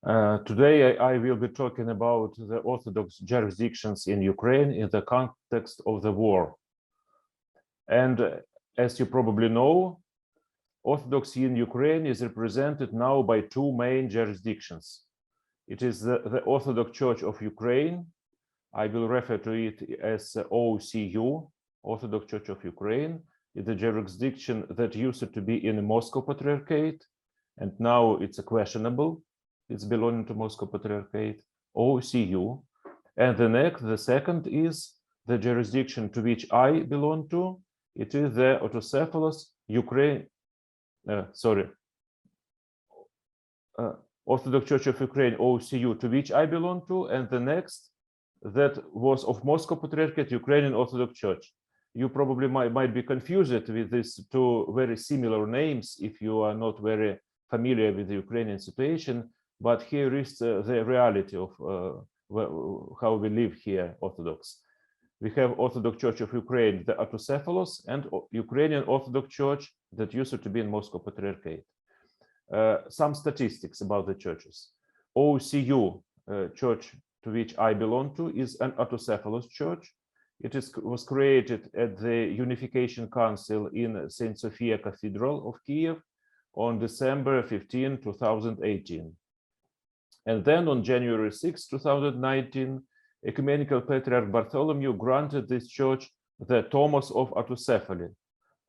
Today I will be talking about the Orthodox jurisdictions in Ukraine in the context of the war. And as you probably know, Orthodoxy in Ukraine is represented now by two main jurisdictions. It is the Orthodox Church of Ukraine. I will refer to it as OCU, Orthodox Church of Ukraine. It's a jurisdiction that used to be in the Moscow Patriarchate, and now it's questionable. It's belonging to Moscow Patriarchate, OCU. And the second is the jurisdiction to which I belong to. It is the autocephalous Orthodox Church of Ukraine, OCU, to which I belong to, and the next that was of Moscow Patriarchate, Ukrainian Orthodox Church. You probably might be confused with these two very similar names if you are not very familiar with the Ukrainian situation, but here is the reality of how we live here, Orthodox. We have Orthodox Church of Ukraine, the autocephalous, and Ukrainian Orthodox Church that used to be in Moscow Patriarchate. Some statistics about the churches. OCU church to which I belong to is an autocephalous church. It was created at the Unification Council in St. Sophia Cathedral of Kiev on December 15, 2018. And then on January 6, 2019, Ecumenical Patriarch Bartholomew granted this church the Thomas of Autocephaly,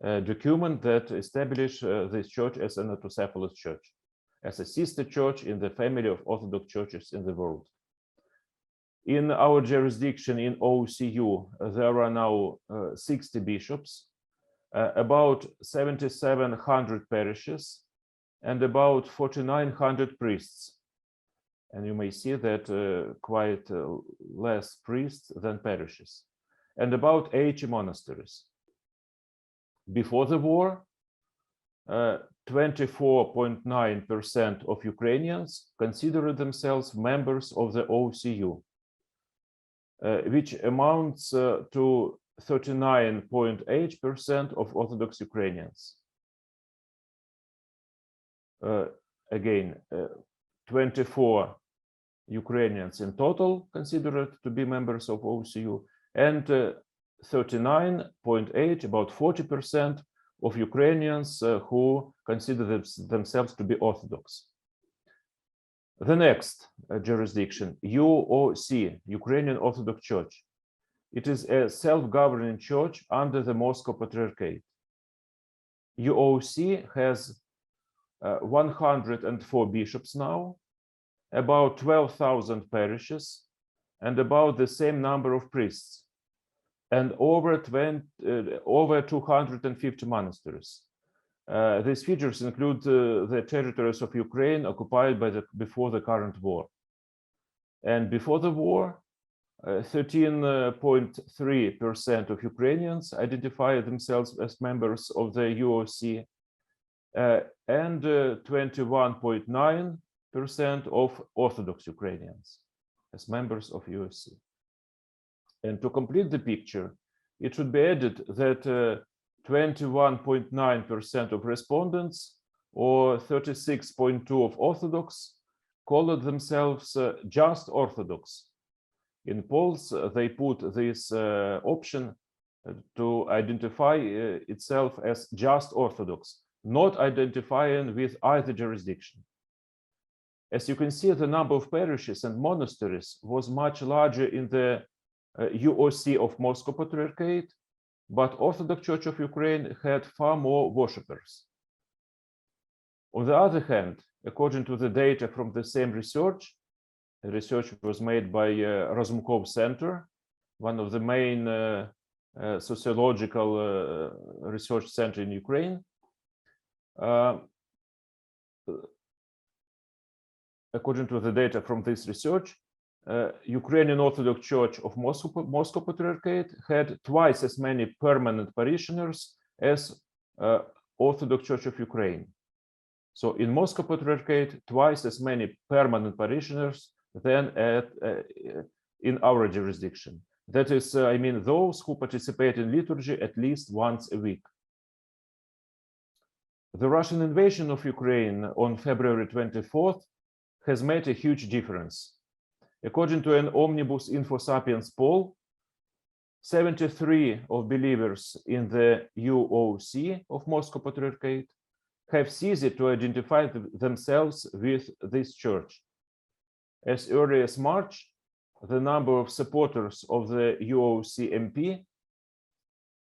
a document that established this church as an autocephalous church, as a sister church in the family of Orthodox churches in the world. In our jurisdiction in OCU, there are now 60 bishops, about 7,700 parishes, and about 4,900 priests. And you may see that quite less priests than parishes, and about 80 monasteries. Before the war, 24.9% of Ukrainians considered themselves members of the OCU, which amounts to 39.8% of Orthodox Ukrainians. Again, 24 Ukrainians in total considered to be members of OCU, and 39.8, about 40% of Ukrainians who consider themselves to be Orthodox. The next jurisdiction, UOC, Ukrainian Orthodox Church. It is a self-governing church under the Moscow Patriarchate. UOC has 104 bishops now, about 12,000 parishes, and about the same number of priests, and over 250 monasteries. These figures include the territories of Ukraine occupied before the current war. And before the war, 13.3% of Ukrainians identify themselves as members of the UOC, and 21.9% of Orthodox Ukrainians as members of UOC. And to complete the picture, it should be added that 21.9% of respondents, or 36.2% of Orthodox, called themselves just Orthodox. In polls, they put this option to identify itself as just Orthodox, not identifying with either jurisdiction. As you can see, the number of parishes and monasteries was much larger in the UOC of Moscow Patriarchate, but Orthodox Church of Ukraine had far more worshippers. On the other hand, according to the data from the same research, the research was made by Razumkov Center, one of the main sociological research center in Ukraine. According to the data from this research, Ukrainian Orthodox Church of Moscow Patriarchate had twice as many permanent parishioners as Orthodox Church of Ukraine. So in Moscow Patriarchate, twice as many permanent parishioners than in our jurisdiction. That is, I mean, those who participate in liturgy at least once a week. The Russian invasion of Ukraine on February 24th has made a huge difference. According to an Omnibus Info Sapiens poll, 73% of believers in the UOC of Moscow Patriarchate have ceased to identify themselves with this church. As early as March, the number of supporters of the UOC MP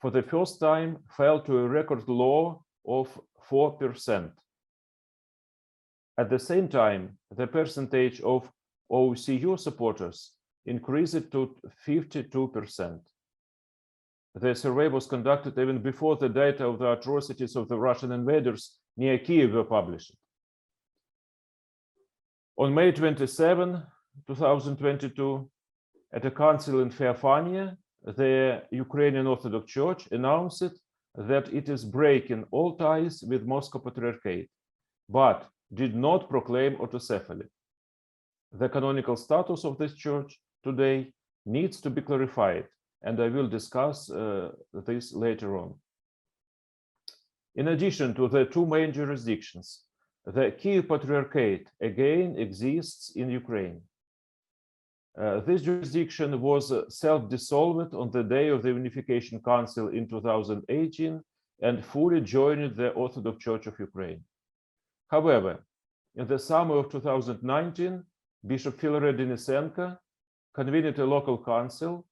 for the first time fell to a record low of 4%. At the same time, the percentage of OCU supporters increased to 52%. The survey was conducted even before the data of the atrocities of the Russian invaders near Kiev were published. On May 27, 2022, at a council in Feofania, the Ukrainian Orthodox Church announced that it is breaking all ties with Moscow Patriarchate, but did not proclaim autocephaly. The canonical status of this church today needs to be clarified, and I will discuss this later on. In addition to the two main jurisdictions, the Kiev Patriarchate again exists in Ukraine. This jurisdiction was self-dissolved on the day of the Unification Council in 2018 and fully joined the Orthodox Church of Ukraine. However, in the summer of 2019, Bishop Filaret Denisenko convened a local council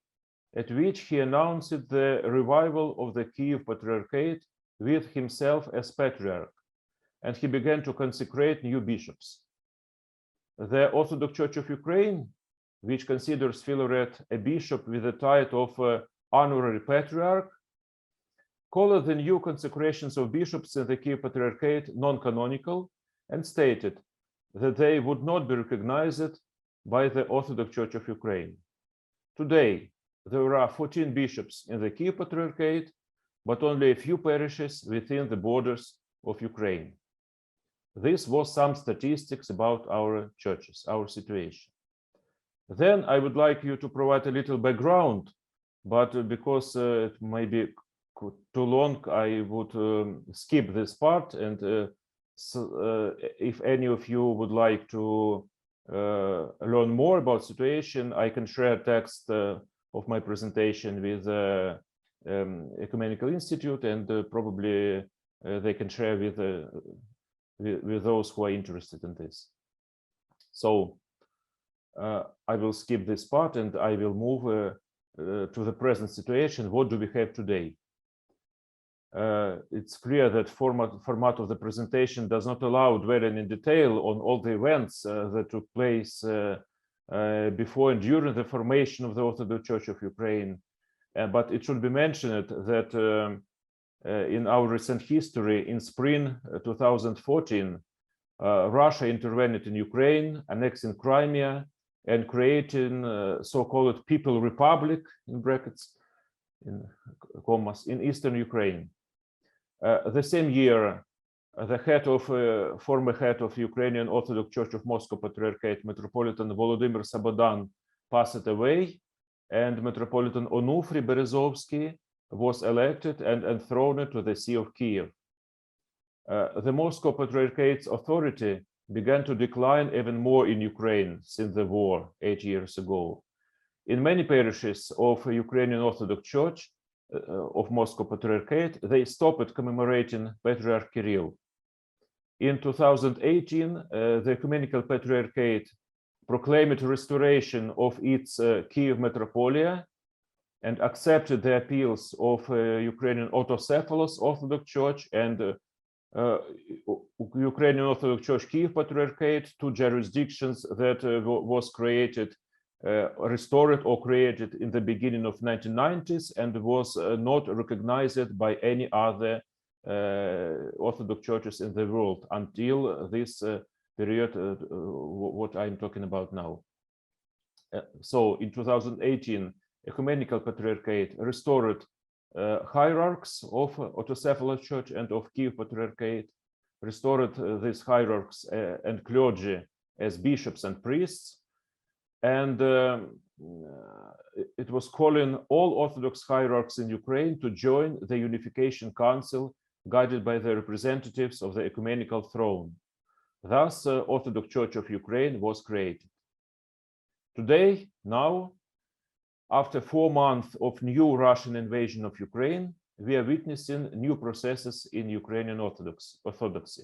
at which he announced the revival of the Kiev Patriarchate with himself as Patriarch, and he began to consecrate new bishops. The Orthodox Church of Ukraine, which considers Filaret a bishop with the title of honorary patriarch, called the new consecrations of bishops in the Kiev Patriarchate non-canonical and stated that they would not be recognized by the Orthodox Church of Ukraine. Today, there are 14 bishops in the Kiev Patriarchate, but only a few parishes within the borders of Ukraine. This was some statistics about our churches, our situation. Then I would like you to provide a little background, but because it may be too long, I would skip this part. And if any of you would like to learn more about situation, I can share text of my presentation with Ecumenical Institute, and probably they can share with those who are interested in this. So I will skip this part and I will move to the present situation. What do we have today? It's clear that format of the presentation does not allow dwelling in detail on all the events that took place before and during the formation of the Orthodox Church of Ukraine. But it should be mentioned that in our recent history, in spring 2014, Russia intervened in Ukraine, annexing Crimea, and creating so-called People Republic, in brackets, in commas, in eastern Ukraine. The same year, the former head of Ukrainian Orthodox Church of Moscow Patriarchate, Metropolitan Volodymyr Sabodan, passed away, and Metropolitan Onufry Berezovsky was elected and enthroned to the See of Kiev. The Moscow Patriarchate's authority began to decline even more in Ukraine since the war 8 years ago. In many parishes of Ukrainian Orthodox Church of Moscow Patriarchate, they stopped commemorating Patriarch Kirill. In 2018, the Ecumenical Patriarchate proclaimed restoration of its Kiev Metropolia and accepted the appeals of Ukrainian Autocephalous Orthodox Church and Ukrainian Orthodox Church Kiev Patriarchate, two jurisdictions that was created, restored or created in the beginning of 1990s and was not recognized by any other Orthodox churches in the world until this period, what I'm talking about now. So in 2018, Ecumenical Patriarchate restored hierarchs of Autocephalous Church and of Kiev Patriarchate, restored these hierarchs and clergy as bishops and priests, and it was calling all Orthodox hierarchs in Ukraine to join the Unification Council guided by the representatives of the Ecumenical Throne. Thus, Orthodox Church of Ukraine was created. Today, now, after 4 months of new Russian invasion of Ukraine, we are witnessing new processes in Ukrainian Orthodoxy.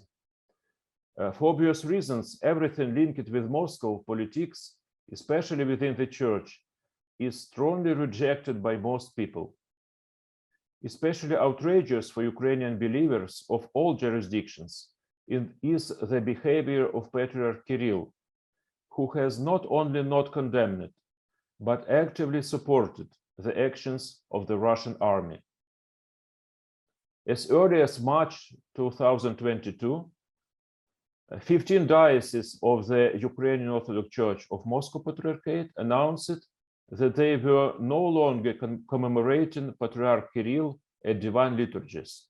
For obvious reasons, everything linked with Moscow politics, especially within the church, is strongly rejected by most people. Especially outrageous for Ukrainian believers of all jurisdictions is the behavior of Patriarch Kirill, who has not only not condemned, but actively supported the actions of the Russian army. As early as March 2022, 15 dioceses of the Ukrainian Orthodox Church of Moscow Patriarchate announced that they were no longer commemorating Patriarch Kirill at divine liturgies.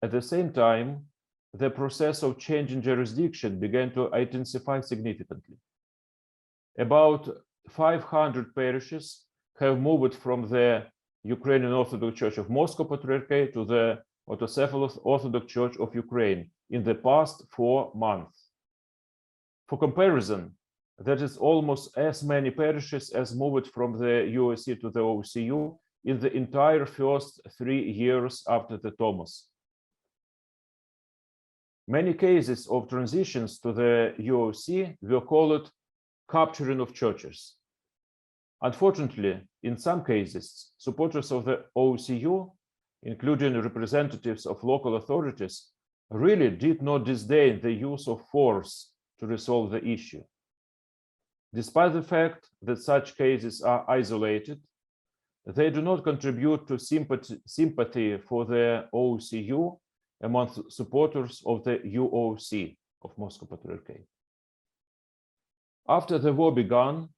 At the same time, the process of changing jurisdiction began to intensify significantly. About 500 parishes have moved from the Ukrainian Orthodox Church of Moscow Patriarchate to the Autocephalous Orthodox Church of Ukraine in the past 4 months. For comparison, that is almost as many parishes as moved from the UOC to the OCU in the entire first 3 years after the Tomos. Many cases of transitions to the UOC were called capturing of churches. Unfortunately, in some cases, supporters of the OCU, including representatives of local authorities, really did not disdain the use of force to resolve the issue. Despite the fact that such cases are isolated, they do not contribute to sympathy for the OCU among supporters of the UOC of Moscow Patriarchate. After the war began,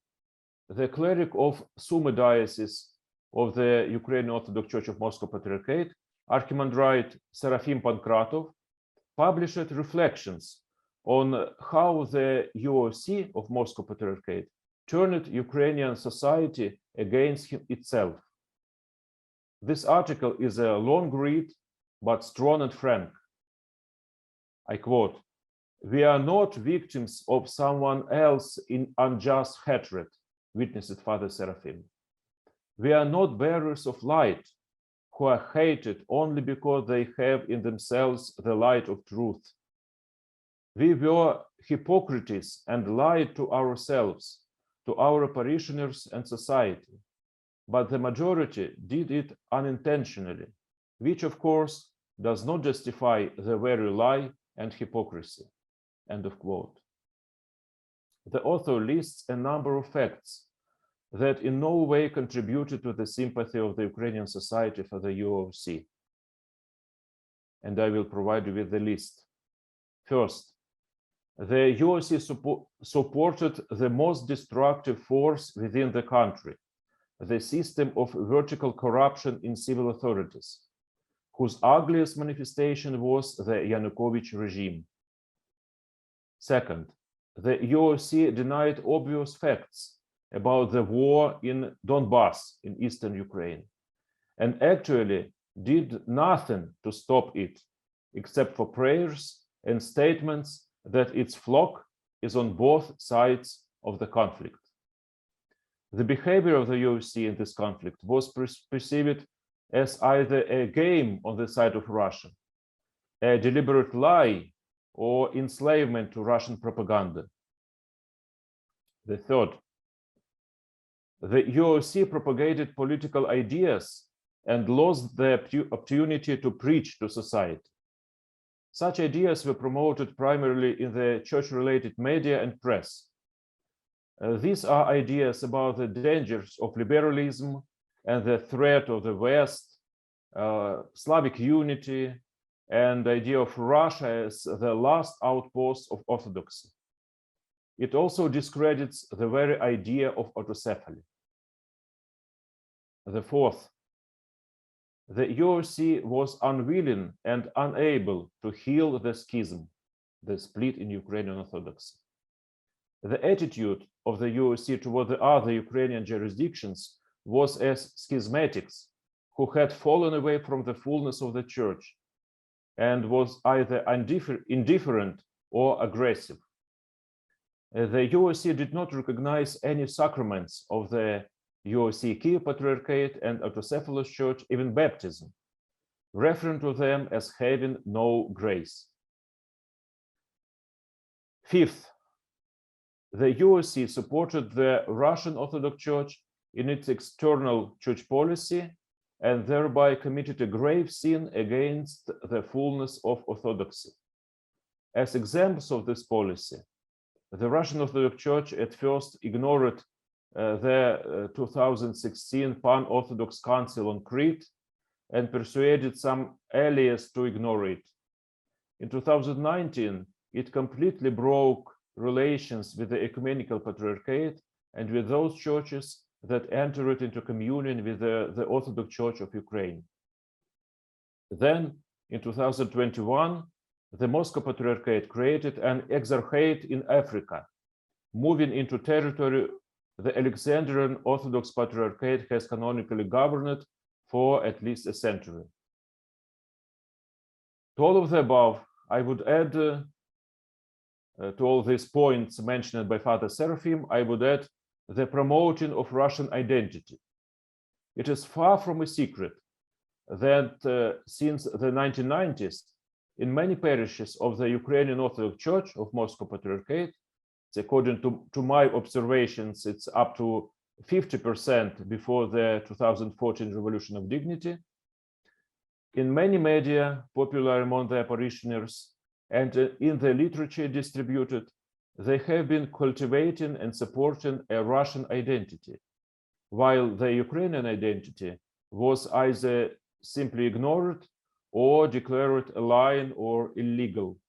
the cleric of Sumy Diocese of the Ukrainian Orthodox Church of Moscow Patriarchate, Archimandrite Serafim Pankratov, published reflections on how the UOC of Moscow Patriarchate turned Ukrainian society against itself. This article is a long read, but strong and frank. I quote, "We are not victims of someone else in unjust hatred," witnessed Father Seraphim. "We are not bearers of light who are hated only because they have in themselves the light of truth. We were hypocrites and lied to ourselves, to our parishioners and society, but the majority did it unintentionally, which of course does not justify the very lie and hypocrisy." End of quote. The author lists a number of facts that in no way contributed to the sympathy of the Ukrainian society for the UOC. And I will provide you with the list. First, the UOC supported the most destructive force within the country, the system of vertical corruption in civil authorities, whose ugliest manifestation was the Yanukovych regime. Second, the UOC denied obvious facts about the war in Donbass in eastern Ukraine, and actually did nothing to stop it, except for prayers and statements that its flock is on both sides of the conflict. The behavior of the UOC in this conflict was perceived as either a game on the side of Russia, a deliberate lie, or enslavement to Russian propaganda. The third, the UOC propagated political ideas and lost the opportunity to preach to society. Such ideas were promoted primarily in the church-related media and press. These are ideas about the dangers of liberalism and the threat of the West, Slavic unity, and the idea of Russia as the last outpost of orthodoxy. It also discredits the very idea of autocephaly. The fourth, the UOC was unwilling and unable to heal the schism, the split in Ukrainian Orthodoxy. The attitude of the UOC toward the other Ukrainian jurisdictions was as schismatics who had fallen away from the fullness of the church and was either indifferent or aggressive. The UOC did not recognize any sacraments of the UOC Kiev Patriarchate and Autocephalous Church, even baptism, referring to them as having no grace. Fifth, the UOC supported the Russian Orthodox Church in its external church policy and thereby committed a grave sin against the fullness of orthodoxy. As examples of this policy, the Russian Orthodox Church at first ignored the 2016 Pan-Orthodox Council on Crete and persuaded some allies to ignore it. In 2019, it completely broke relations with the Ecumenical Patriarchate and with those churches that entered into communion with the Orthodox Church of Ukraine. Then, in 2021, the Moscow Patriarchate created an exarchate in Africa, moving into territory the Alexandrian Orthodox Patriarchate has canonically governed for at least a century. To all of the above, I would add, to all these points mentioned by Father Seraphim, I would add the promoting of Russian identity. It is far from a secret that since the 1990s, in many parishes of the Ukrainian Orthodox Church of Moscow Patriarchate, according to my observations, it's up to 50% before the 2014 Revolution of Dignity. In many media, popular among their parishioners, and in the literature distributed, they have been cultivating and supporting a Russian identity, while the Ukrainian identity was either simply ignored or declared alien or illegal.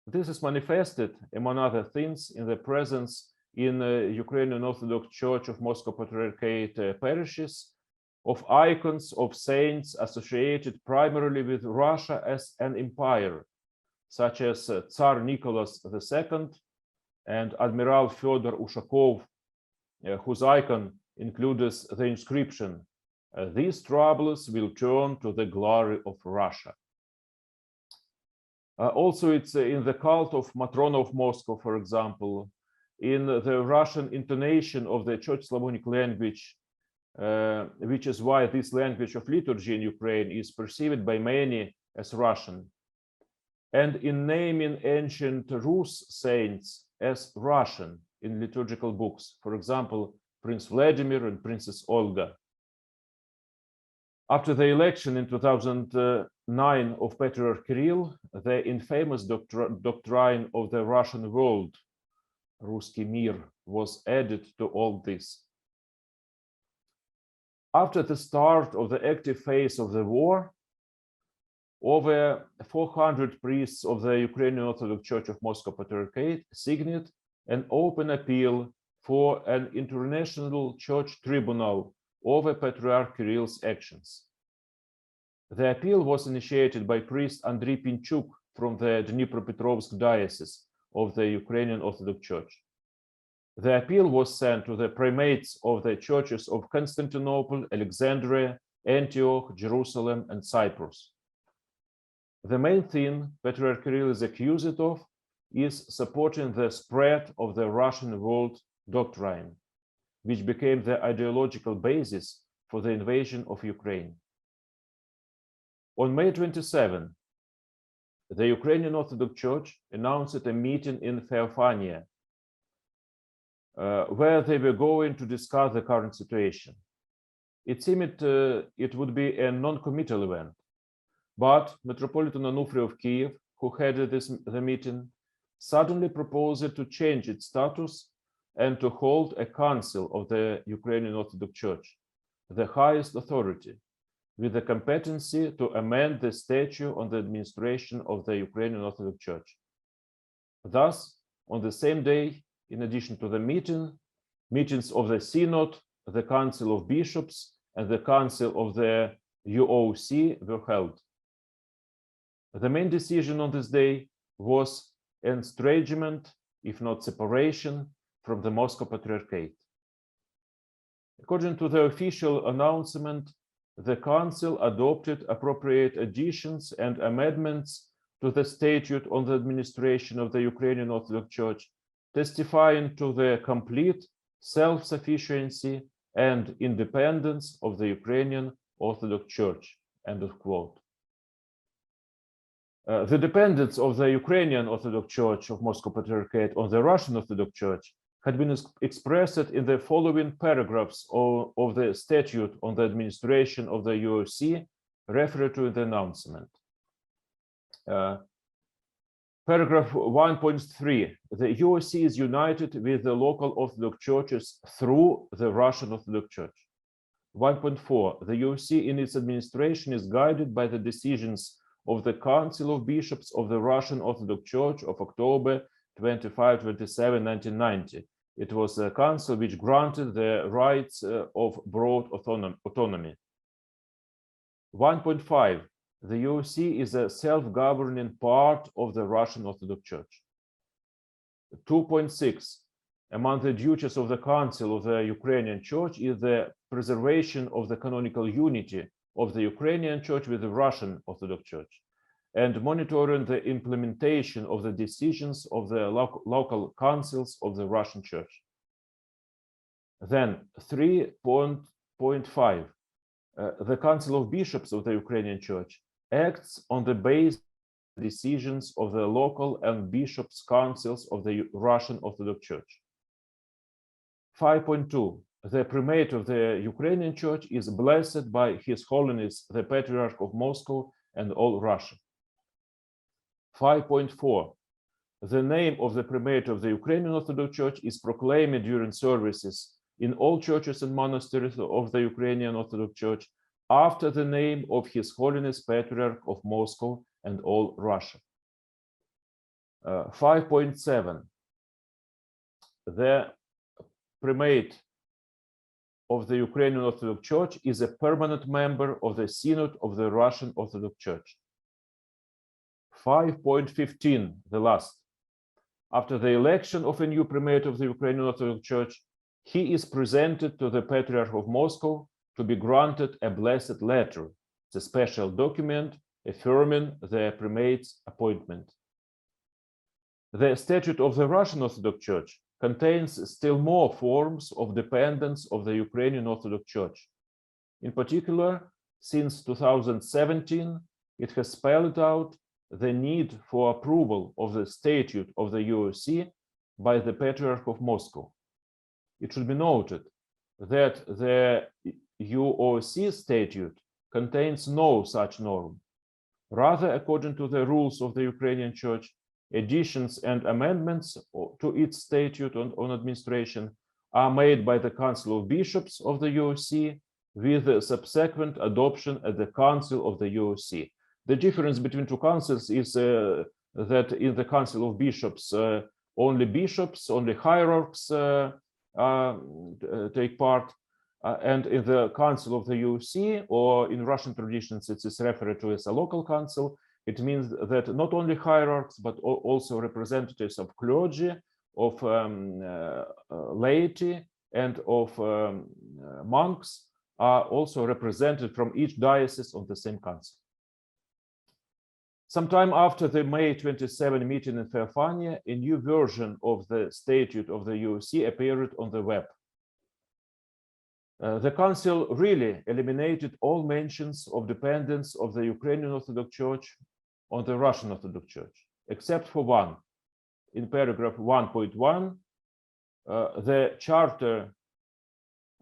This is manifested, among other things, in the presence in the Ukrainian Orthodox Church of Moscow Patriarchate parishes of icons of saints associated primarily with Russia as an empire, such as Tsar Nicholas II and Admiral Fyodor Ushakov, whose icon includes the inscription, "These troubles will turn to the glory of Russia." Also, it's in the cult of Matrona of Moscow, for example, in the Russian intonation of the Church Slavonic language, which is why this language of liturgy in Ukraine is perceived by many as Russian, and in naming ancient Rus saints as Russian in liturgical books, for example, Prince Vladimir and Princess Olga. After the election in 2009 of Patriarch Kirill, the infamous doctrine of the Russian world, Ruski Mir, was added to all this. After the start of the active phase of the war, over 400 priests of the Ukrainian Orthodox Church of Moscow Patriarchate signed an open appeal for an international church tribunal over Patriarch Kirill's actions. The appeal was initiated by priest Andriy Pinchuk from the Dnipropetrovsk Diocese of the Ukrainian Orthodox Church. The appeal was sent to the primates of the churches of Constantinople, Alexandria, Antioch, Jerusalem, and Cyprus. The main thing Patriarch Kirill is accused of is supporting the spread of the Russian world doctrine, which became the ideological basis for the invasion of Ukraine. On May 27, the Ukrainian Orthodox Church announced a meeting in Theophania, where they were going to discuss the current situation. It seemed it would be a non-committal event, but Metropolitan Onufry of Kiev, who headed the meeting, suddenly proposed to change its status and to hold a council of the Ukrainian Orthodox Church, the highest authority, with the competency to amend the statute on the administration of the Ukrainian Orthodox Church. Thus, on the same day, in addition to the meetings of the Synod, the Council of Bishops, and the Council of the UOC were held. The main decision on this day was estrangement, if not separation, from the Moscow Patriarchate. According to the official announcement, the Council adopted appropriate additions and amendments to the statute on the administration of the Ukrainian Orthodox Church, testifying to the complete self-sufficiency and independence of the Ukrainian Orthodox Church, end of quote. The dependence of the Ukrainian Orthodox Church of Moscow Patriarchate on the Russian Orthodox Church had been expressed in the following paragraphs of the statute on the administration of the UOC referred to in the announcement. Paragraph 1.3, the UOC is united with the local Orthodox churches through the Russian Orthodox Church. 1.4, the UOC in its administration is guided by the decisions of the Council of Bishops of the Russian Orthodox Church of October 25-27, 1990. It was a council which granted the rights of broad autonomy. 1.5, the UOC is a self-governing part of the Russian Orthodox Church. 2.6, among the duties of the Council of the Ukrainian Church is the preservation of the canonical unity of the Ukrainian Church with the Russian Orthodox Church, and monitoring the implementation of the decisions of the local councils of the Russian Church. Then 3.5, the Council of Bishops of the Ukrainian Church acts on the basis of decisions of the local and bishops' councils of the Russian Orthodox Church. 5.2, the primate of the Ukrainian Church is blessed by His Holiness the Patriarch of Moscow and all Russia. 5.4, the name of the primate of the Ukrainian Orthodox Church is proclaimed during services in all churches and monasteries of the Ukrainian Orthodox Church after the name of His Holiness Patriarch of Moscow and all Russia. 5.7, the primate of the Ukrainian Orthodox Church is a permanent member of the Synod of the Russian Orthodox Church. 5.15, the last. After the election of a new primate of the Ukrainian Orthodox Church, he is presented to the Patriarch of Moscow to be granted a blessed letter, the special document affirming the primate's appointment. The statute of the Russian Orthodox Church contains still more forms of dependence of the Ukrainian Orthodox Church. In particular, since 2017, it has spelled out the need for approval of the statute of the UOC by the Patriarch of Moscow. It should be noted that the UOC statute contains no such norm. Rather, according to the rules of the Ukrainian Church, additions and amendments to its statute on administration are made by the Council of Bishops of the UOC with the subsequent adoption at the Council of the UOC. The difference between two councils is that in the Council of Bishops, only hierarchs take part, and in the Council of the UOC, or in Russian traditions, it is referred to as a local council. It means that not only hierarchs, but also representatives of clergy, of laity, and of monks are also represented from each diocese on the same council. Sometime after the May 27 meeting in Feophania, a new version of the statute of the UOC appeared on the web. The Council really eliminated all mentions of dependence of the Ukrainian Orthodox Church on the Russian Orthodox Church, except for one. In paragraph 1.1, the charter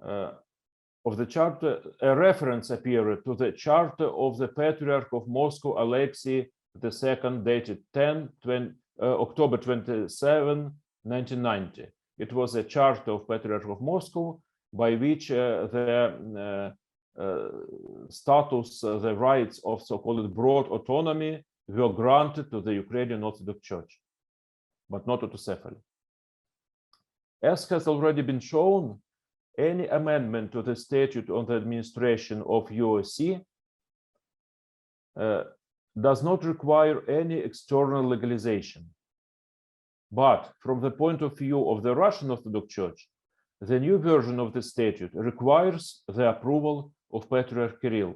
of the charter, a reference appeared to the charter of the Patriarch of Moscow, Alexei II, dated October 27, 1990. It was a charter of Patriarch of Moscow by which the status, the rights of so-called broad autonomy were granted to the Ukrainian Orthodox Church, but not to Autocephaly. As has already been shown, any amendment to the statute on the administration of UOC does not require any external legalization. But from the point of view of the Russian Orthodox Church, the new version of the statute requires the approval of Patriarch Kirill.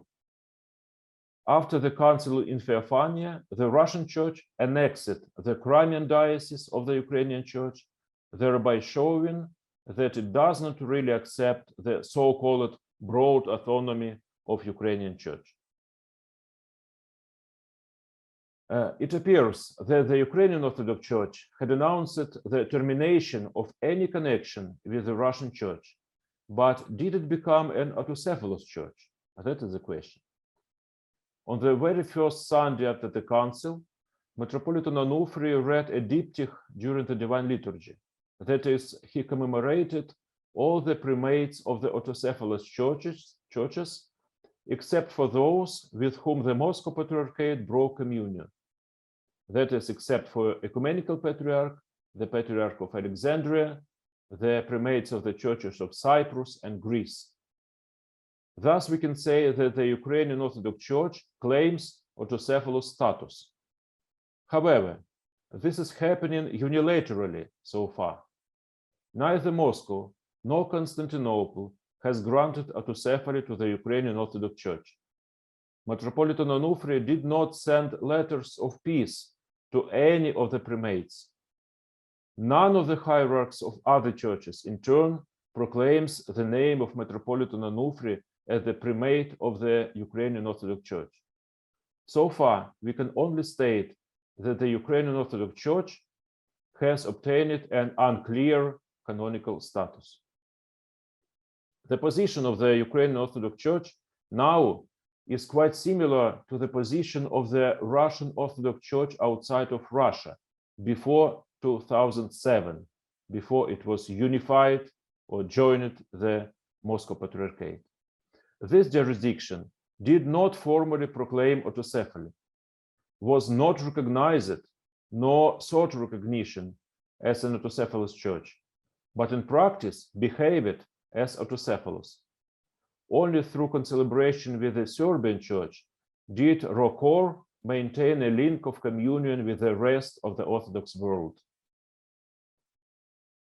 After the council in Feophania, the Russian Church annexed the Crimean Diocese of the Ukrainian Church, thereby showing that it does not really accept the so-called broad autonomy of Ukrainian Church. It appears that the Ukrainian Orthodox Church had announced the termination of any connection with the Russian Church, but did it become an autocephalous church? That is the question. On the very first Sunday after the council, Metropolitan Onufry read a diptych during the Divine Liturgy. That is, he commemorated all the primates of the autocephalous churches, except for those with whom the Moscow Patriarchate broke communion. That is, except for Ecumenical Patriarch, the Patriarch of Alexandria, the primates of the churches of Cyprus and Greece. Thus, we can say that the Ukrainian Orthodox Church claims autocephalous status. However, this is happening unilaterally so far. Neither Moscow nor Constantinople has granted autocephaly to the Ukrainian Orthodox Church. Metropolitan Onufry did not send letters of peace to any of the primates. None of the hierarchs of other churches, in turn, proclaims the name of Metropolitan Onufry as the primate of the Ukrainian Orthodox Church. So far, we can only state that the Ukrainian Orthodox Church has obtained an unclear canonical status. The position of the Ukrainian Orthodox Church now is quite similar to the position of the Russian Orthodox Church outside of Russia before 2007, before it was unified or joined the Moscow Patriarchate. This jurisdiction did not formally proclaim autocephaly, was not recognized nor sought recognition as an autocephalous church, but in practice behaved as autocephalous. Only through concelebration with the Serbian Church did ROCOR maintain a link of communion with the rest of the Orthodox world.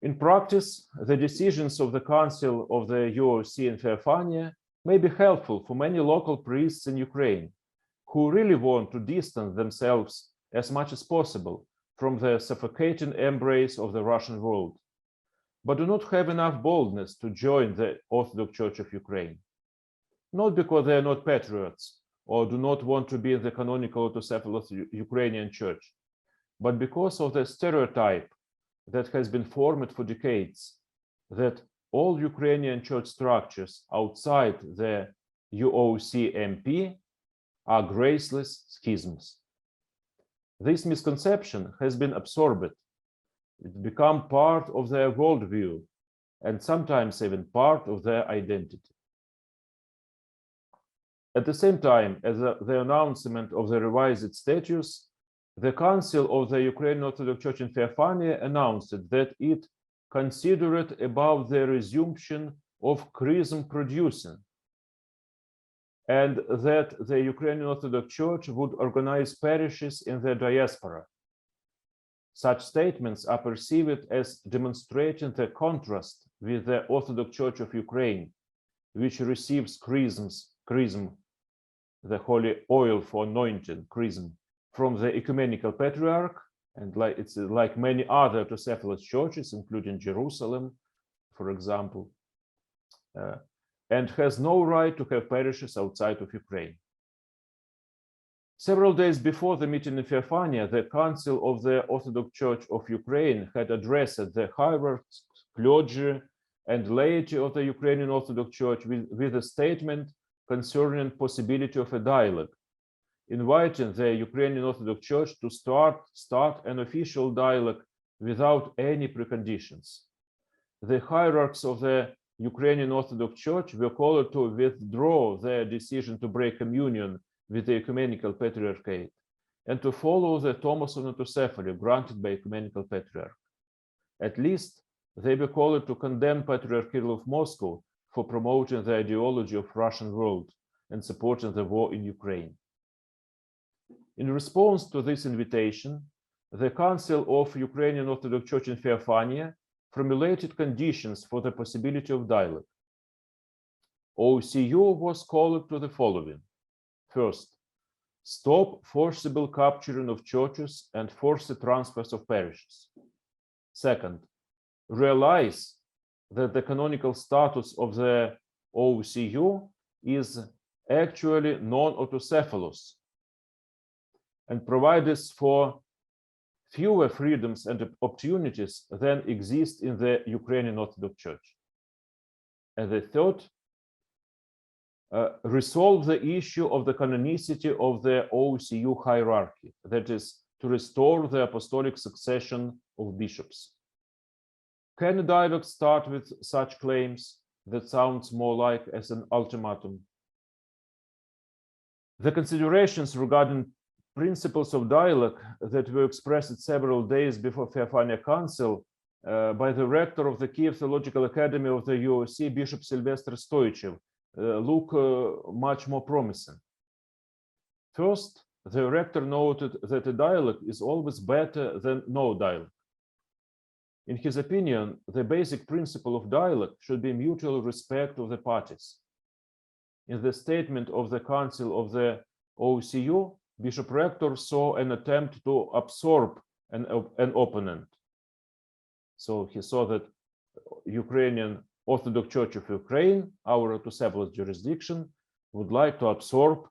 In practice, the decisions of the Council of the UOC in Feophania may be helpful for many local priests in Ukraine who really want to distance themselves as much as possible from the suffocating embrace of the Russian world, but do not have enough boldness to join the Orthodox Church of Ukraine. Not because they are not patriots or do not want to be in the canonical autocephalous Ukrainian Church, but because of the stereotype that has been formed for decades that all Ukrainian church structures outside the UOC-MP are graceless schisms. This misconception has been absorbed. It's become part of their worldview and sometimes even part of their identity. At the same time as the announcement of the revised statutes, the Council of the Ukrainian Orthodox Church in Feophania announced that it considered about the resumption of chrism producing, and that the Ukrainian Orthodox Church would organize parishes in the diaspora. Such statements are perceived as demonstrating the contrast with the Orthodox Church of Ukraine, which receives chrism, the holy oil for anointing, chrism, from the Ecumenical Patriarch, and it's like many other autocephalous churches, including Jerusalem, for example, and has no right to have parishes outside of Ukraine. Several days before the meeting in Feophania, the Council of the Orthodox Church of Ukraine had addressed the hierarchs, clergy, and laity of the Ukrainian Orthodox Church with a statement concerning possibility of a dialogue, inviting the Ukrainian Orthodox Church to start an official dialogue without any preconditions. The hierarchs of the Ukrainian Orthodox Church were called to withdraw their decision to break communion with the Ecumenical Patriarchate and to follow the Thomas of autocephaly granted by Ecumenical Patriarch. At least they were called to condemn Patriarch Kirill of Moscow for promoting the ideology of Russian world and supporting the war in Ukraine. In response to this invitation, the Council of Ukrainian Orthodox Church in Feophania formulated conditions for the possibility of dialogue. OCU was called to the following. First, Stop forcible capturing of churches and forced transfers of parishes. Second, realize that the canonical status of the OCU is actually non-autocephalous and provides for fewer freedoms and opportunities than exist in the Ukrainian Orthodox Church. And the third, resolve the issue of the canonicity of the OCU hierarchy, that is, to restore the apostolic succession of bishops. Can a dialogue start with such claims? That sounds more like as an ultimatum. The considerations regarding principles of dialogue that were expressed several days before Theophania Council by the rector of the Kiev Theological Academy of the UOC, Bishop Sylvester Stoichev, look much more promising. First, the rector noted that a dialogue is always better than no dialogue. In his opinion, the basic principle of dialogue should be mutual respect of the parties. In the statement of the Council of the OCU, Bishop Rector saw an attempt to absorb an opponent. So he saw that Ukrainian Orthodox Church of Ukraine, our autocephalous jurisdiction, would like to absorb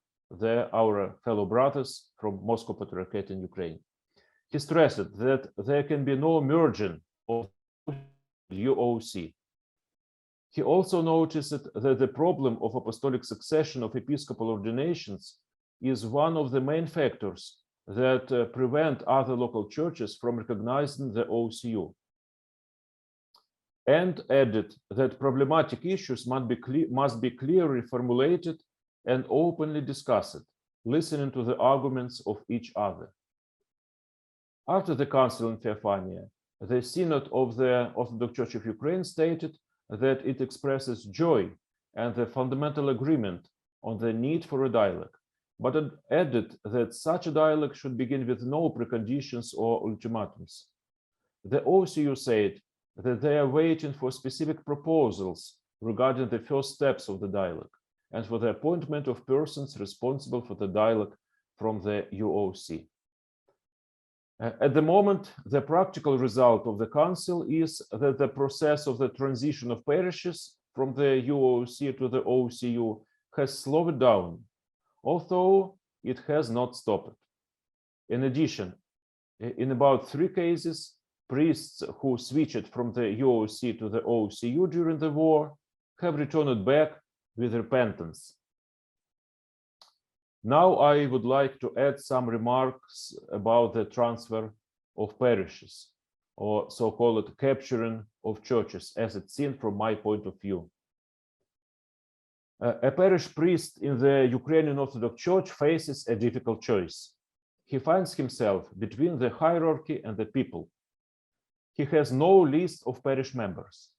our fellow brothers from Moscow Patriarchate in Ukraine. He stressed that there can be no merging of UOC. He also noticed that the problem of apostolic succession of episcopal ordinations is one of the main factors that prevent other local churches from recognizing the OCU, and added that problematic issues must be clearly formulated and openly discussed, listening to the arguments of each other. After the Council in Theophania, the Synod of the Orthodox Church of Ukraine stated that it expresses joy and the fundamental agreement on the need for a dialogue, but it added that such a dialogue should begin with no preconditions or ultimatums. The OCU said that they are waiting for specific proposals regarding the first steps of the dialogue and for the appointment of persons responsible for the dialogue from the UOC. At the moment, the practical result of the Council is that the process of the transition of parishes from the UOC to the OCU has slowed down, although it has not stopped. In addition, in about 3 cases, priests who switched from the UOC to the OCU during the war have returned back with repentance. Now I would like to add some remarks about the transfer of parishes, or so-called capturing of churches, as it's seen from my point of view. A parish priest in the Ukrainian Orthodox Church faces a difficult choice. He finds himself between the hierarchy and the people. He has no list of parish members.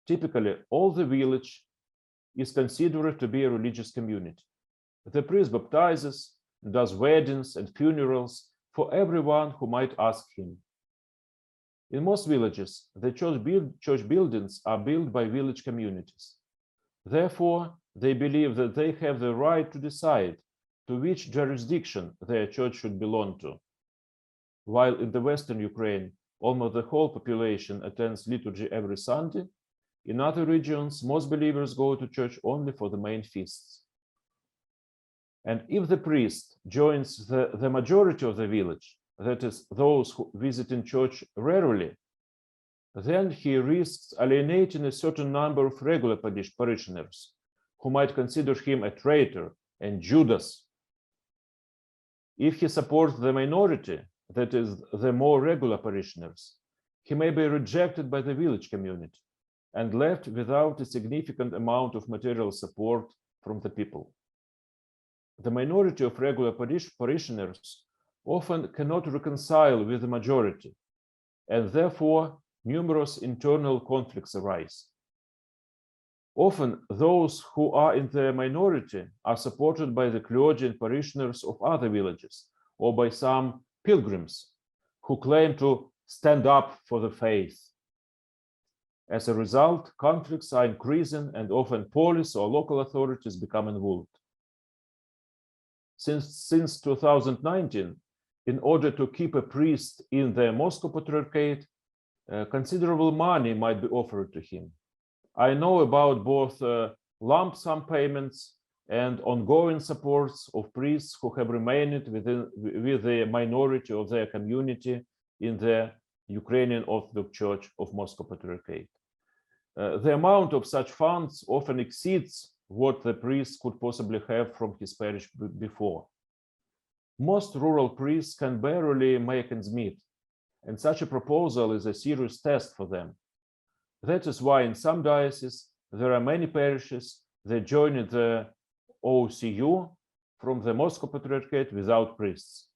Typically, all the village is considered to be a religious community. The priest baptizes, does weddings and funerals for everyone who might ask him. In most villages, the church buildings are built by village communities. Therefore, they believe that they have the right to decide to which jurisdiction their church should belong to. While in the Western Ukraine, almost the whole population attends liturgy every Sunday, in other regions, most believers go to church only for the main feasts. And if the priest joins the majority of the village, that is, those who visit in church rarely, then he risks alienating a certain number of regular parishioners who might consider him a traitor and Judas. If he supports the minority, that is, the more regular parishioners, he may be rejected by the village community and left without a significant amount of material support from the people. The minority of regular parishioners often cannot reconcile with the majority, and therefore numerous internal conflicts arise. Often those who are in the minority are supported by the clergy and parishioners of other villages or by some pilgrims who claim to stand up for the faith. As a result, conflicts are increasing and often police or local authorities become involved. Since 2019, in order to keep a priest in the Moscow Patriarchate, considerable money might be offered to him. I know about both lump sum payments and ongoing supports of priests who have remained with the minority of their community in the Ukrainian Orthodox Church of Moscow Patriarchate. The amount of such funds often exceeds what the priest could possibly have from his parish before. Most rural priests can barely make ends meet, and such a proposal is a serious test for them. That is why in some dioceses there are many parishes that join the OCU from the Moscow Patriarchate without priests.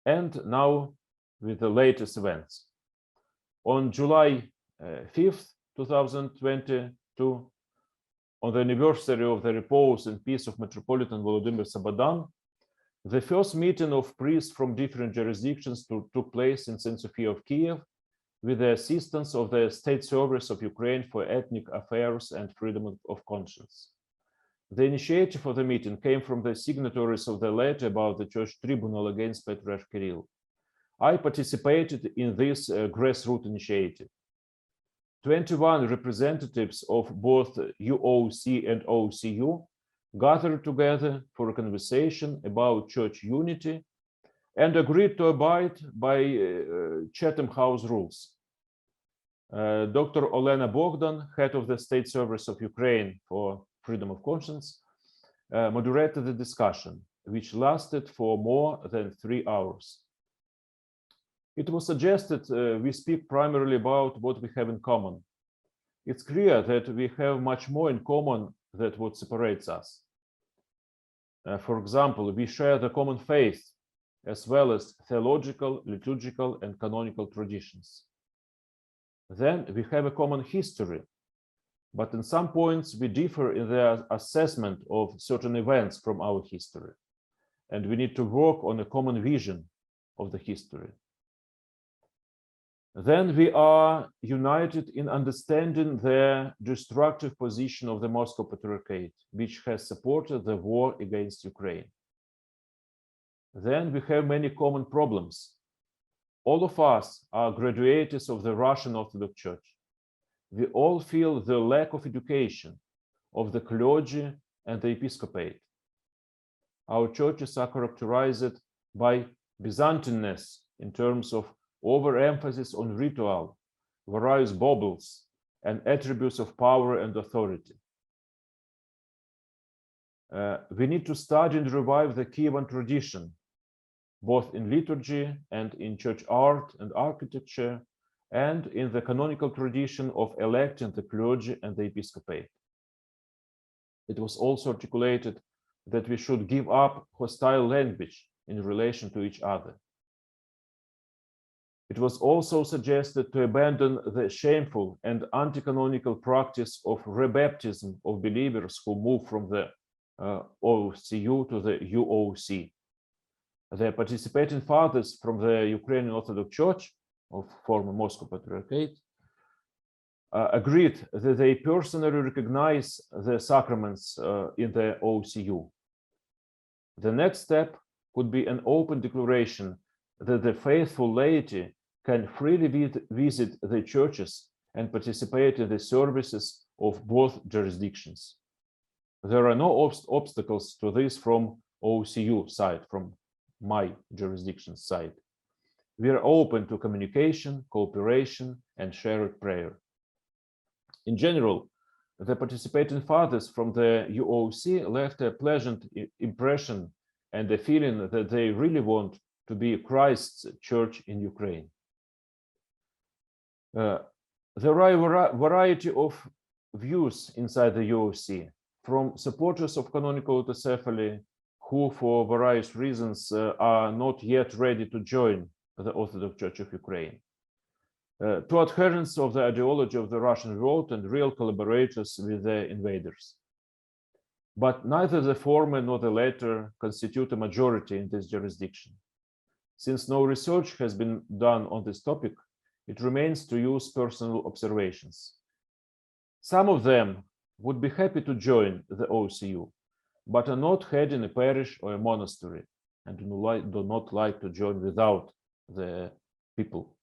And now with the latest events. On July 5th, 2022, on the anniversary of the repose and peace of Metropolitan Volodymyr Sabadan, the first meeting of priests from different jurisdictions took place in St. Sophia of Kiev with the assistance of the State Service of Ukraine for Ethnic Affairs and Freedom of Conscience. The initiative for the meeting came from the signatories of the letter about the Church Tribunal against Patriarch Kirill. I participated in this grassroots initiative. 21 representatives of both UOC and OCU gathered together for a conversation about church unity and agreed to abide by Chatham House rules. Dr. Olena Bogdan, head of the State Service of Ukraine for Freedom of Conscience, moderated the discussion, which lasted for more than 3 hours. It was suggested we speak primarily about what we have in common. It's clear that we have much more in common than what separates us. For example, we share the common faith, as well as theological, liturgical, and canonical traditions. Then we have a common history, but in some points we differ in the assessment of certain events from our history, and we need to work on a common vision of the history. Then we are united in understanding the destructive position of the Moscow Patriarchate, which has supported the war against Ukraine. Then we have many common problems. All of us are graduates of the Russian Orthodox Church. We all feel the lack of education of the clergy and the episcopate. Our churches are characterized by Byzantineness in terms of overemphasis on ritual, various baubles, and attributes of power and authority. We need to study and revive the Kievan tradition, both in liturgy and in church art and architecture, and in the canonical tradition of electing the clergy and the episcopate. It was also articulated that we should give up hostile language in relation to each other. It was also suggested to abandon the shameful and anti-canonical practice of rebaptism of believers who move from the OCU to the UOC. The participating fathers from the Ukrainian Orthodox Church of former Moscow Patriarchate agreed that they personally recognize the sacraments in the OCU. The next step could be an open declaration that the faithful laity can freely visit the churches and participate in the services of both jurisdictions. There are no obstacles to this from OCU side, from my jurisdiction side. We are open to communication, cooperation, and shared prayer. In general, the participating fathers from the UOC left a pleasant impression and a feeling that they really want to be Christ's church in Ukraine. There are a variety of views inside the UOC, from supporters of canonical autocephaly, who for various reasons are not yet ready to join the Orthodox Church of Ukraine, to adherents of the ideology of the Russian world and real collaborators with the invaders. But neither the former nor the latter constitute a majority in this jurisdiction. Since no research has been done on this topic, it remains to use personal observations. Some of them would be happy to join the OCU, but are not heading a parish or a monastery and do not like to join without the people.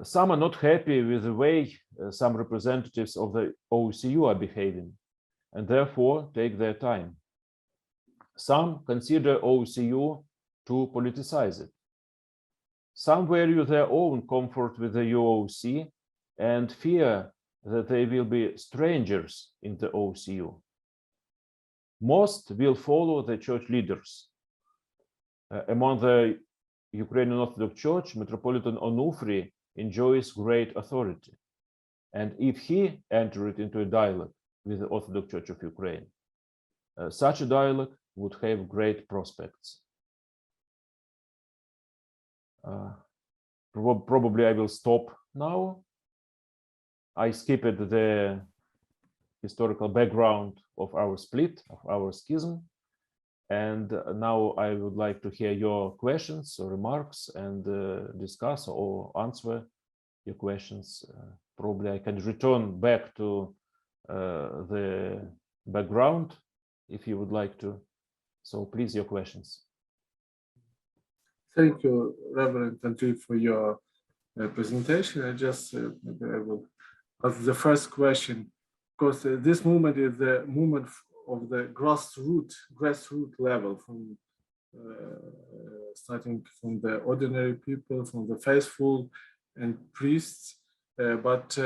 Some are not happy with the way some representatives of the OCU are behaving and therefore take their time. Some consider OCU to politicize it. Some value their own comfort with the UOC and fear that they will be strangers in the OCU. Most will follow the church leaders. Among the Ukrainian Orthodox Church, Metropolitan Onufry enjoys great authority. And if he entered into a dialogue with the Orthodox Church of Ukraine, such a dialogue would have great prospects. Probably I will stop now. I skipped the historical background of our split, of our schism. And now I would like to hear your questions or remarks and discuss or answer your questions. Probably I can return back to the background if you would like to. So please, your questions. Thank you, Reverend Andriy, for your presentation. I just maybe I will ask the first question, because this movement is the movement of the grassroots level, from starting from the ordinary people, from the faithful and priests. But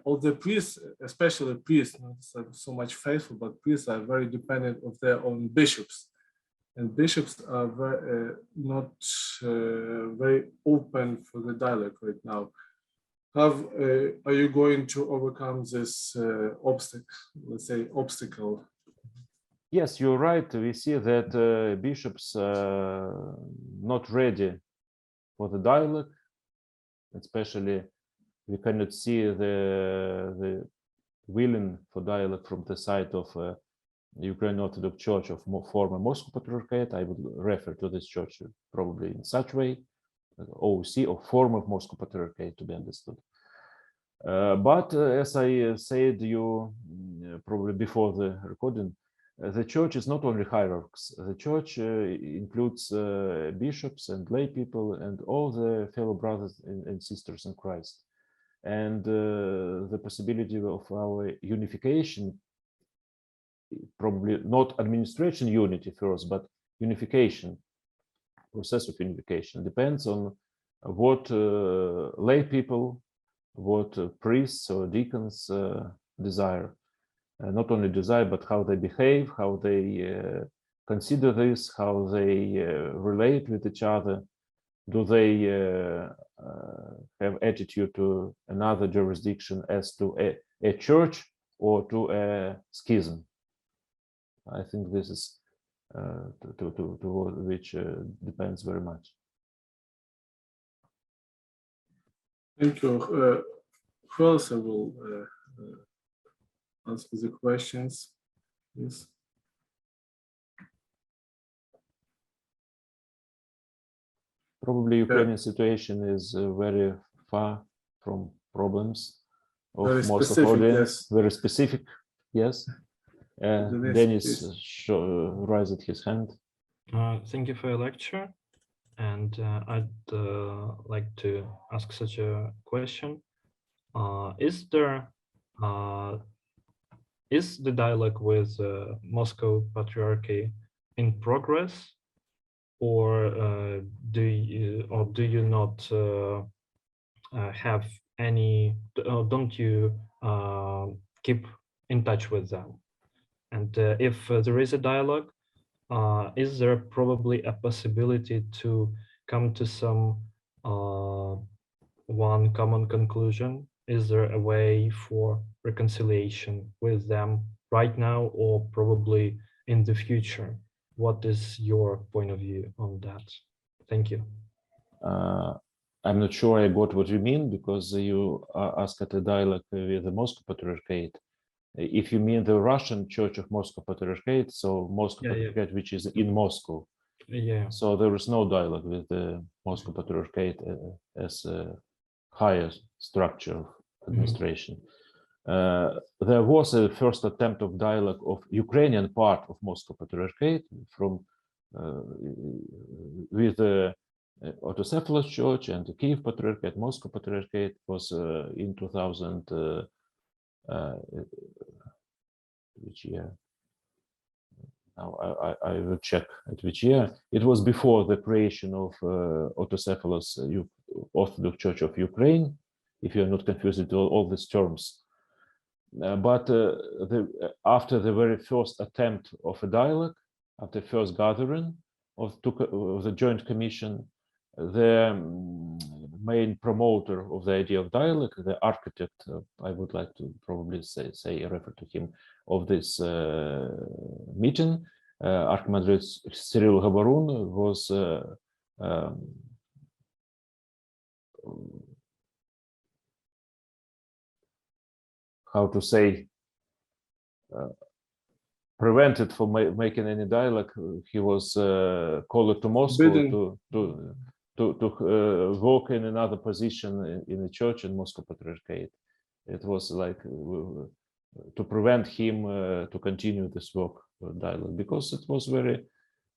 all the priests, especially priests, not so much faithful, but priests are very dependent of their own bishops. And bishops are not very open for the dialogue right now. How are you going to overcome this obstacle? Yes, you're right. We see that bishops are not ready for the dialogue, especially we cannot see the willing for dialogue from the side of the Ukrainian Orthodox Church of former Moscow Patriarchate. I would refer to this church probably in such way, OOC, or former Moscow Patriarchate, to be understood. But as I said you probably before the recording, the church is not only hierarchs. The church includes bishops and lay people and all the fellow brothers and sisters in Christ. And the possibility of our unification, probably not administration unity first, but unification, process of unification, depends on what lay people, what priests or deacons desire. Not only desire, but how they behave, how they consider this, how they relate with each other. Do they have attitude to another jurisdiction as to a church or to a schism? I think this is which depends very much. Thank you. Who else will answer the questions, please? Probably Ukrainian situation is very far from problems of Very most specific, of audience. yes. Very specific, yes. Dennis raised his hand. Thank you for your lecture, and I'd like to ask such a question. Is the dialogue with Moscow Patriarchy in progress, or do you not have any? Don't you keep in touch with them? And if there is a dialogue, is there probably a possibility to come to some one common conclusion? Is there a way for reconciliation with them right now or probably in the future? What is your point of view on that? Thank you. I'm not sure I got what you mean, because you asked at a dialogue with the Moscow Patriarchate. If you mean the Russian Church of Moscow Patriarchate, so Moscow Patriarchate, which is in Moscow. Yeah. So there is no dialogue with the Moscow Patriarchate as a higher structure of administration. There was a first attempt of dialogue of Ukrainian part of Moscow Patriarchate from with the Orthodox Church and the Kiev Patriarchate, Moscow Patriarchate was in 2000. Which year? Now I will check at which year. It was before the creation of Autocephalous Orthodox Church of Ukraine, if you're not confused with all these terms. But after the very first attempt of a dialogue, after the first gathering of the Joint Commission, the main promoter of the idea of dialogue, the architect, I would like to probably refer to him, of this meeting, Archimandrite Cyril Gabarun was how to say, prevented from making any dialogue. He was called to Moscow to work in another position in the church in Moscow Patriarchate. It was like to prevent him to continue this work dialogue, because it was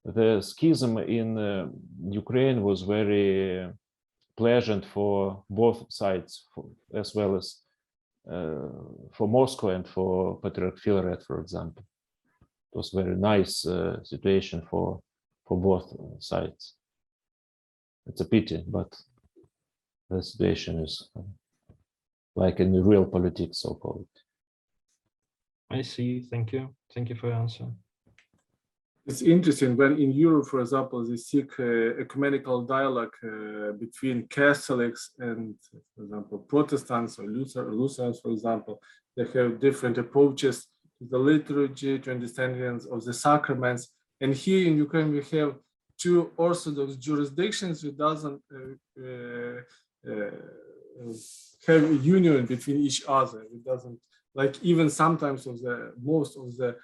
the schism in Ukraine was very pleasant for both sides, as well as for Moscow and for Patriarch Filaret, for example. It was very nice situation for both sides. It's a pity, but the situation is like in the real politics, so-called. I see. Thank you. Thank you for your answer. It's interesting when in Europe, for example, they seek ecumenical dialogue between Catholics and, for example, Protestants or Lutherans, for example. They have different approaches to the liturgy, to understandings of the sacraments. And here in Ukraine, we have two Orthodox jurisdictions that doesn't have a union between each other. It doesn't, like even sometimes most of the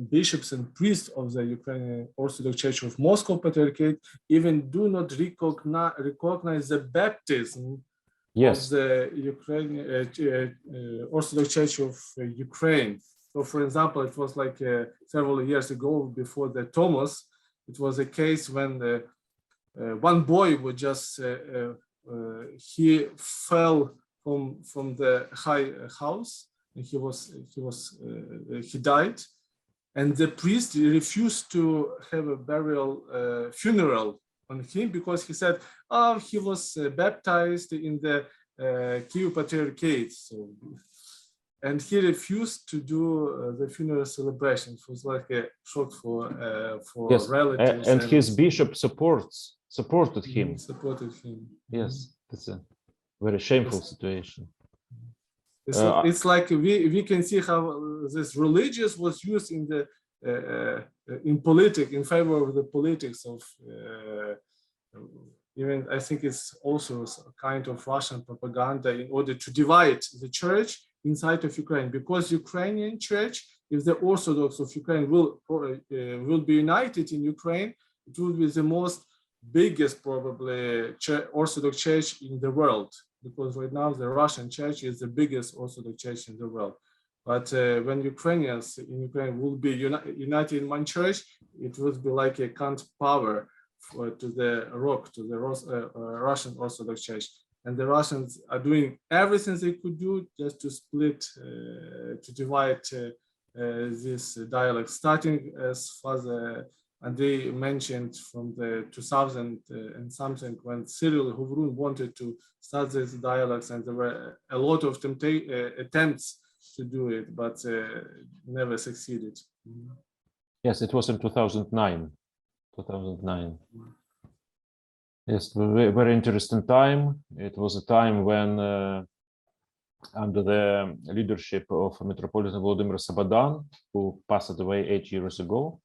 bishops and priests of the Ukrainian Orthodox Church of Moscow Patriarchate even do not recognize the baptism of the Ukrainian Orthodox Church of Ukraine. So, for example, it was like several years ago, before the Thomas, it was a case when one boy would just he fell from the high house, and he died, and the priest refused to have a funeral on him, because he said, oh, he was baptized in the Kiev Patriarchate, so, and he refused to do the funeral celebration. It was like a shock for relatives. And his bishop supported him. Yes, that's a very shameful situation. It's like we can see how this religious was used in the in favor of the politics of even, I think it's also a kind of Russian propaganda in order to divide the church inside of Ukraine, because Ukrainian church, if the Orthodox of Ukraine will be united in Ukraine, it will be the biggest probably Orthodox church in the world, because right now the Russian church is the biggest Orthodox church in the world. But when Ukrainians in Ukraine will be united in one church, it would be like a counter power to the Russian Orthodox Church. And the Russians are doing everything they could do just to split, to divide this dialogue, starting as Father Andriy mentioned from the 2000 and something, when Cyril Gabarun wanted to start these dialogues, and there were a lot of attempts to do it, but never succeeded. Yes, it was in 2009. 2009. Yes, very interesting time. It was a time when, under the leadership of Metropolitan Volodymyr Sabadan, who passed away 8 years ago,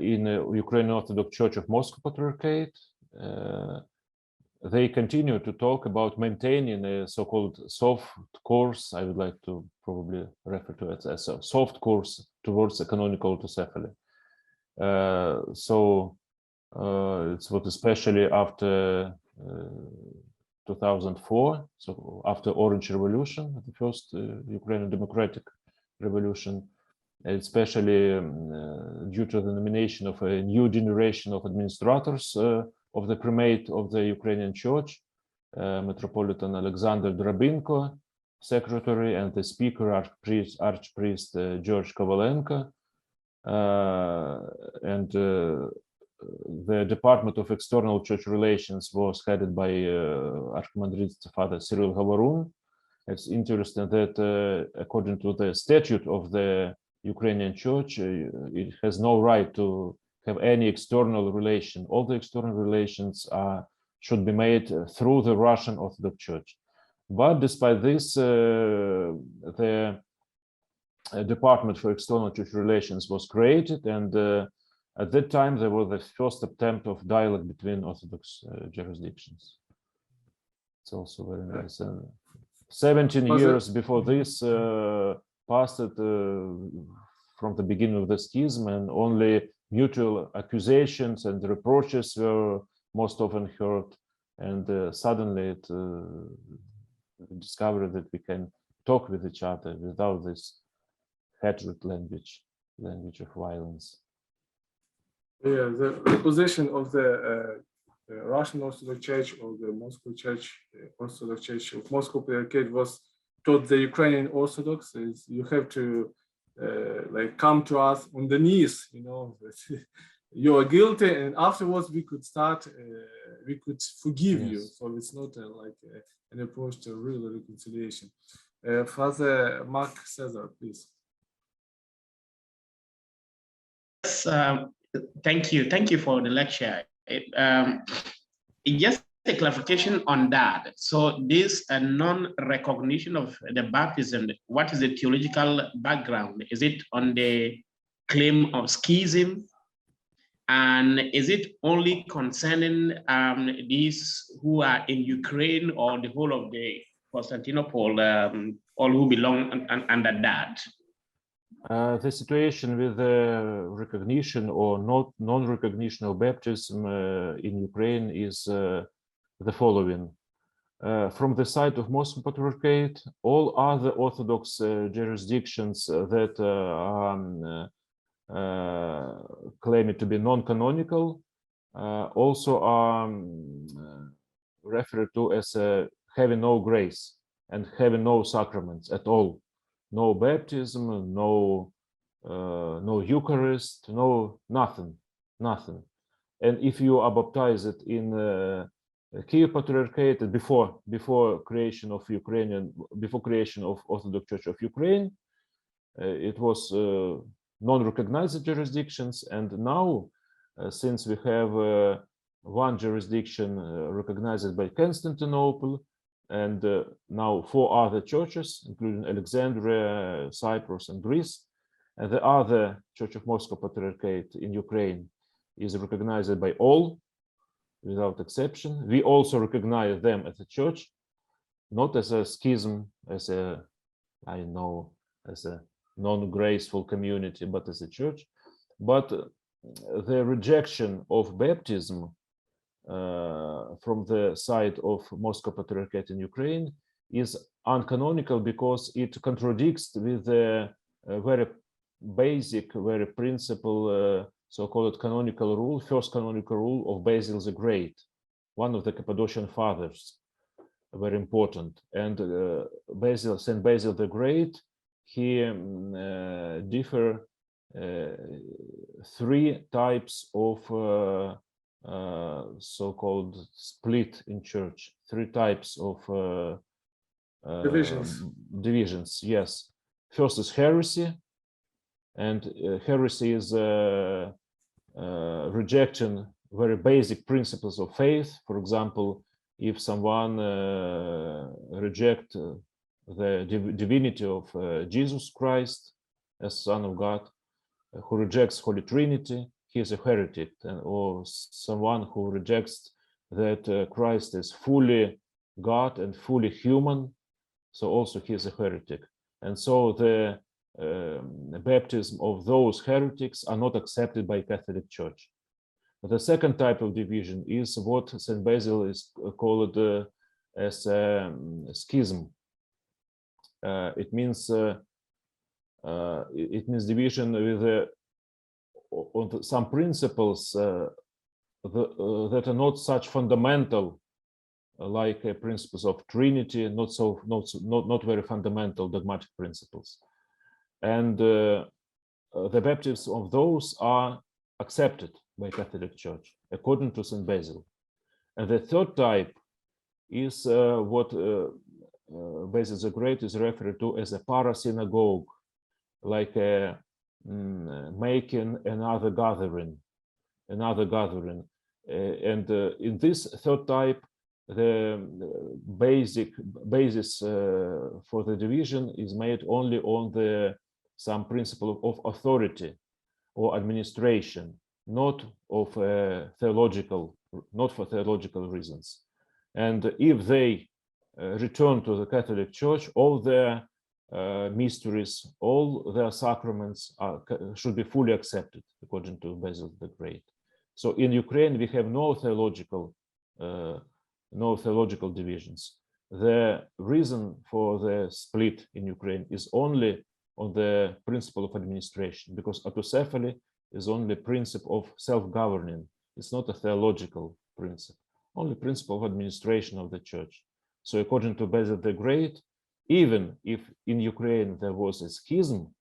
in the Ukrainian Orthodox Church of Moscow Patriarchate, they continue to talk about maintaining a so-called soft course. I would like to probably refer to it as a soft course towards the canonical autocephaly. So it's what, especially after 2004, so after Orange Revolution, the first Ukrainian democratic revolution, especially due to the nomination of a new generation of administrators of the primate of the Ukrainian Church, Metropolitan Alexander Drabinko, secretary, and the speaker, Archpriest George Kovalenko, and the Department of External Church Relations was headed by Archimandrit Father Cyril Havarun. It's interesting that according to the statute of the Ukrainian Church, it has no right to have any external relation. All the external relations should be made through the Russian Orthodox Church. But despite this, the Department for External Church Relations was created, and at that time there was the first attempt of dialogue between Orthodox jurisdictions. It's also very nice. 17 years before this passed from the beginning of the schism, and only mutual accusations and reproaches were most often heard, and suddenly it discovered that we can talk with each other without this hatred language of violence. Yeah, the position of the Russian Orthodox Church or the Moscow Church, Orthodox Church of Moscow Patriarchate was taught the Ukrainian Orthodox is you have to like come to us on the knees, you know, you are guilty, and afterwards we could start, we could forgive you. So it's not like an approach to real reconciliation. Father Mark Cesar, please. Yes, thank you for the lecture. Just a clarification on that. So this non-recognition of the baptism, what is the theological background? Is it on the claim of schism? And is it only concerning these who are in Ukraine, or the whole of the Constantinople, all who belong under that? The situation with the recognition or non-recognition of baptism in Ukraine is the following. From the side of Moscow Patriarchate, all other Orthodox jurisdictions that claim it to be non-canonical also are referred to as having no grace and having no sacraments at all. No baptism, no Eucharist, no nothing. And if you are baptized in Kiev Patriarchate before creation of Orthodox Church of Ukraine, it was non-recognized jurisdictions, and now since we have one jurisdiction recognized by Constantinople, and now 4 other churches, including Alexandria, Cyprus, and Greece, and the other Church of Moscow Patriarchate in Ukraine is recognized by all, without exception. We also recognize them as a church, not as a schism, as a non-graceful community, but as a church. But the rejection of baptism from the side of Moscow Patriarchate in Ukraine is uncanonical because it contradicts with the very basic, very principal so-called canonical rule, first canonical rule of Basil the Great, one of the Cappadocian fathers, very important. And Saint Basil the Great, he differ 3 types of so-called split in church, 3 types of divisions. Yes, first is heresy, and heresy is rejecting very basic principles of faith. For example, if someone rejects the divinity of Jesus Christ as Son of God, who rejects Holy Trinity, he is a heretic, or someone who rejects that Christ is fully God and fully human, so also he is a heretic. And so the baptism of those heretics are not accepted by Catholic Church. But the second type of division is what St. Basil is called as a schism. It means division with on some principles that are not such fundamental, like principles of Trinity, not very fundamental dogmatic principles, and the baptisms of those are accepted by Catholic Church according to St. Basil. And the third type is what Basil the Great is referred to as a parasynagogue, like making another gathering. And in this third type, the basis for the division is made only on some principle of authority or administration, not of not for theological reasons. And if they return to the Catholic Church, all their mysteries, all their sacraments should be fully accepted according to Basil the Great. So in Ukraine, we have no theological divisions. The reason for the split in Ukraine is only on the principle of administration, because autocephaly is only principle of self-governing. It's not a theological principle, only principle of administration of the church. So according to Basil the Great, even if in Ukraine there was a schism,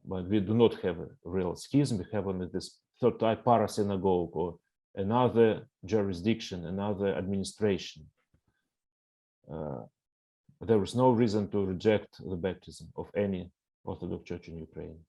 but we do not have a real schism, we have only this third type parasynagogue, or another jurisdiction, another administration. There is no reason to reject the baptism of any Orthodox Church in Ukraine.